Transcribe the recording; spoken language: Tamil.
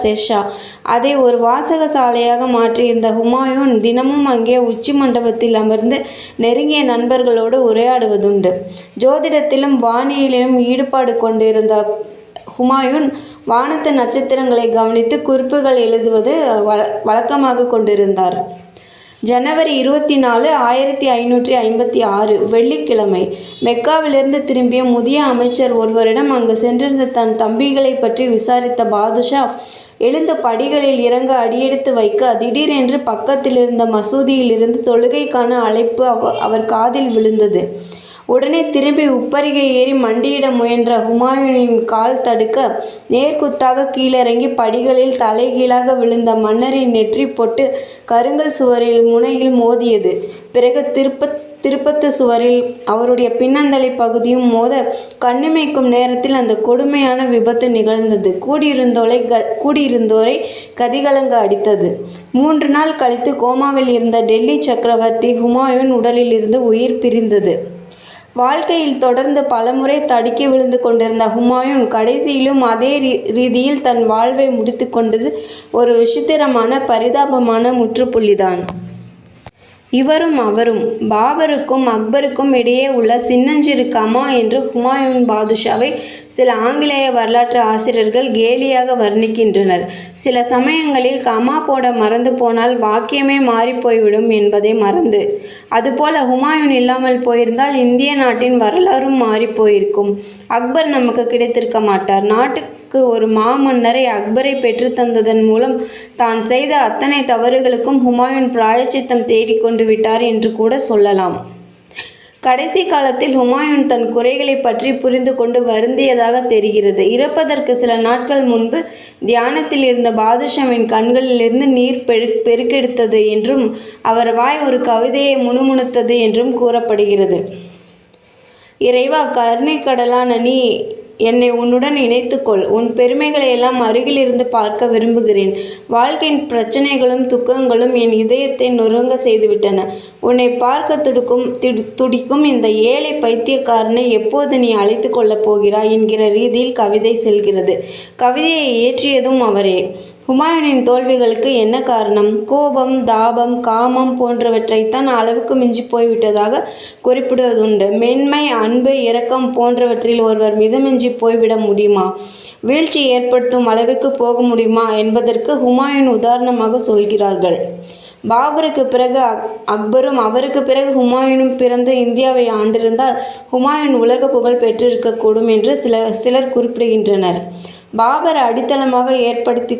ஷெர்ஷா அதை ஒரு வாசகசாலையாக மாற்றியிருந்த ஹுமாயூன் தினமும் அங்கே உச்சி மண்டபத்தில் அமர்ந்து நெருங்கிய நண்பர்களோடு உரையாடுவதுண்டு. ஜோதிடத்திலும் வானியலிலும் ஈடுபாடு கொண்டிருந்த ஹுமாயூன் வானத்து நட்சத்திரங்களை கவனித்து குறிப்புகள் எழுதுவது வழக்கமாக கொண்டிருந்தார். ஜனவரி 24, 1556 வெள்ளிக்கிழமை மெக்காவிலிருந்து திரும்பிய முதிய அமைச்சர் ஒருவரிடம் அங்கு சென்றிருந்த தன் தம்பிகளை பற்றி விசாரித்த பாதுஷா எழுந்த படிகளில் இறங்க அடியெடுத்து வைக்க திடீரென்று பக்கத்திலிருந்த மசூதியிலிருந்து தொழுகைக்கான அழைப்பு அவர் காதில் விழுந்தது. உடனே திரும்பி உப்பரிகை ஏறி மண்டியிட முயன்ற ஹுமாயூனின் கால் தடுக்க நேர்குத்தாக கீழிறங்கி படிகளில் தலைகீழாக விழுந்த மன்னரின் நெற்றி பொட்டு கருங்கல் சுவரில் முனையில் மோதியது. பிறகு திருப்பத்து சுவரில் அவருடைய பின்னந்தலை பகுதியும் மோத கண்ணிமைக்கும் நேரத்தில் அந்த கொடுமையான விபத்து நிகழ்ந்தது. கூடியிருந்தோரை கதிகலங்க அடித்தது. 3 நாள் கழித்து கோமாவில் இருந்த டெல்லி சக்கரவர்த்தி ஹுமாயூன் உடலில் இருந்து உயிர் பிரிந்தது. வாழ்க்கையில் தொடர்ந்து பலமுறை தடுக்கி விழுந்து கொண்டிருந்த ஹுமாயூன் கடைசியிலும் அதே ரீதியில் தன் வாழ்வை முடித்து கொண்டது ஒரு விசித்திரமான பரிதாபமான முற்றுப்புள்ளிதான். இவரும் அவரும் பாபருக்கும் அக்பருக்கும் இடையே உள்ள சின்னஞ்சிறு கமா என்று ஹுமாயூன் பாதுஷாவை சில ஆங்கிலேய வரலாற்று ஆசிரியர்கள் கேலியாக வர்ணிக்கின்றனர். சில சமயங்களில் கமா போட மறந்து போனால் வாக்கியமே மாறிப்போய்விடும் என்பதை மறந்து. அதுபோல ஹுமாயூன் இல்லாமல் போயிருந்தால் இந்திய நாட்டின் வரலாறும் மாறிப்போயிருக்கும். அக்பர் நமக்கு கிடைத்திருக்க மாட்டார். நாட்டுக்கு ஒரு மாமன்னரை அக்பரை பெற்றுத்தந்ததன் மூலம் தான் செய்த அத்தனை தவறுகளுக்கும் ஹுமாயூன் பிராயச்சித்தம் தேடிக்கொண்டு விட்டார் என்று கூட சொல்லலாம். கடைசி காலத்தில் ஹுமாயூன் தன் குறைகளை பற்றி புரிந்து கொண்டு வருந்தியதாக தெரிகிறது. இறப்பதற்கு சில நாட்கள் முன்பு தியானத்தில் இருந்த பாதுஷாவின் கண்களிலிருந்து நீர் பெருக்கெடுத்தது என்றும் அவர் வாய் ஒரு கவிதையை முணுமுணுத்தது என்றும் கூறப்படுகிறது. இறைவா, கருணை கடலான நீ என்னை உன்னுடன் இணைத்துக்கொள். உன் பெருமைகளை எல்லாம் அருகிலிருந்து பார்க்க விரும்புகிறேன். வாழ்க்கையின் பிரச்சனைகளும் துக்கங்களும் என் இதயத்தை நொறுங்க செய்துவிட்டன. உன்னை பார்க்க துடிக்கும் இந்த ஏழை பைத்தியக்காரனை எப்போது நீ அழைத்து கொள்ளப் போகிறாய் என்கிற ரீதியில் கவிதை செல்கிறது. கவிதையை இயற்றியதும் அவரே. ஹுமாயூனின் தோல்விகளுக்கு என்ன காரணம்? கோபம், தாபம், காமம் போன்றவற்றைத்தான் அளவுக்கு மிஞ்சி போய்விட்டதாக குறிப்பிடுவதுண்டு. மென்மை, அன்பு, இரக்கம் போன்றவற்றில் ஒருவர் மிதமிஞ்சி போய்விட முடியுமா? வீழ்ச்சி ஏற்படுத்தும் அளவிற்கு போக முடியுமா என்பதற்கு ஹுமாயூன் உதாரணமாக சொல்கிறார்கள். பாபருக்கு பிறகு அக்பரும் அவருக்கு பிறகு ஹுமாயூனும் பிறந்து இந்தியாவை ஆண்டிருந்தால் ஹுமாயூன் உலக புகழ் பெற்றிருக்கக்கூடும் என்று சிலர் குறிப்பிடுகின்றனர். பாபர் அடித்தளமாக ஏற்படுத்தி